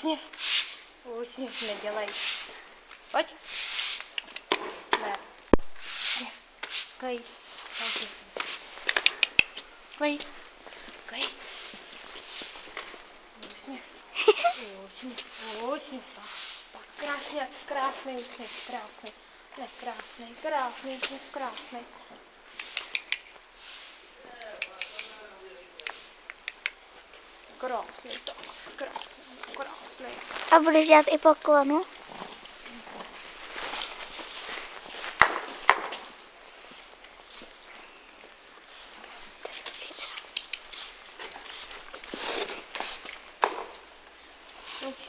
Úsměv. Úsměv nedělej. Pojď. Ne. Úsměv. Klej. Klej. Klej. Úsměv. Úsměv. Úsměv. Tak krásně, krásný úsměv, krásný. Ne, krásný, krásný úsměv, krásný. Krásný, tak, krásný, krásný. A budeš dělat i poklonu?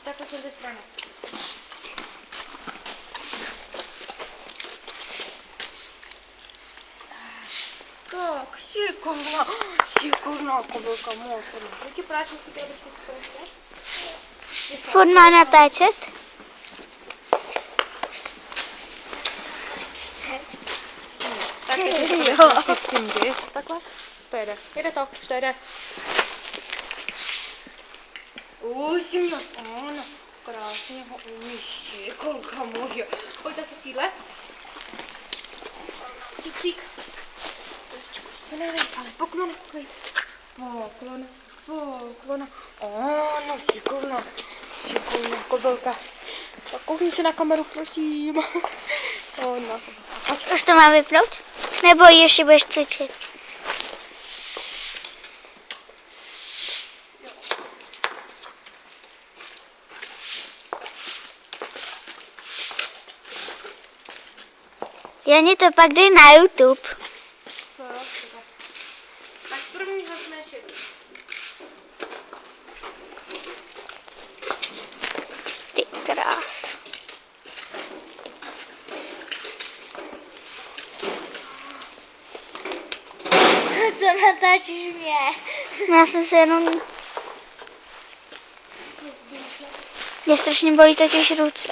Takhle se strany. Tak, šikovná kobylka, motorná. Jaký práček si krabičku zkoušet? Furt má natáčet? Tak je to čistým dět, takhle. To jede, to, už to jede. Úsměv, ano, krásně ho umíš, šikovka moje. Pojďte se sídle. Cík. Ale poklona, klid. Poklona. Ano, šikovná kobylka. Tak koukni se na kameru, prosím. Ono. Už to má vypnout? Nebo ještě budeš cvičit? Jani, to pak dej na YouTube. Tak první hasneš je. Ty krás. Co natáčíš mě? Já jsem se jenom... Mě strašně bolí totiž ruce.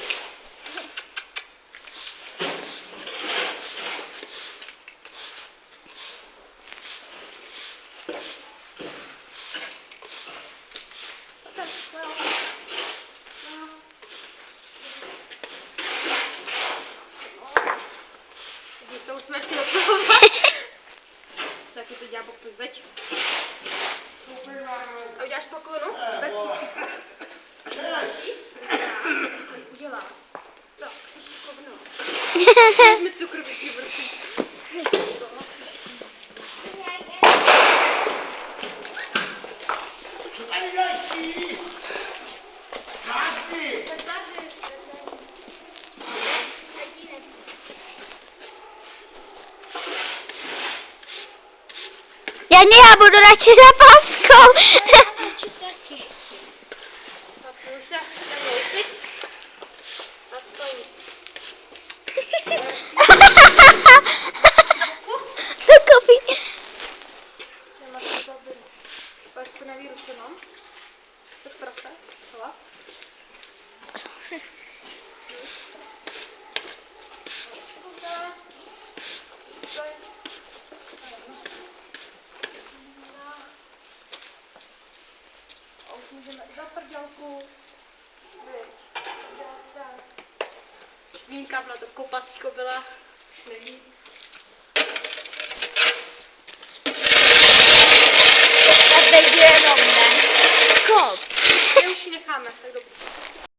To už jsme chci doplovat. Taky to dělá pokud veď. A uděláš poklonu? Bez čípku. Uděláš. Tak, jsi šikovná. Vezmi cukroviky, prosím. Jani, já budu radši za páskou. Takový. Pojďte na výruce, no. Tak prase. Hlad. A už můžeme za prdělku. Zmínka byla to kopací kobyla. Nevím. A teď jenom ne. Kop. My už ji necháme, tak dobře.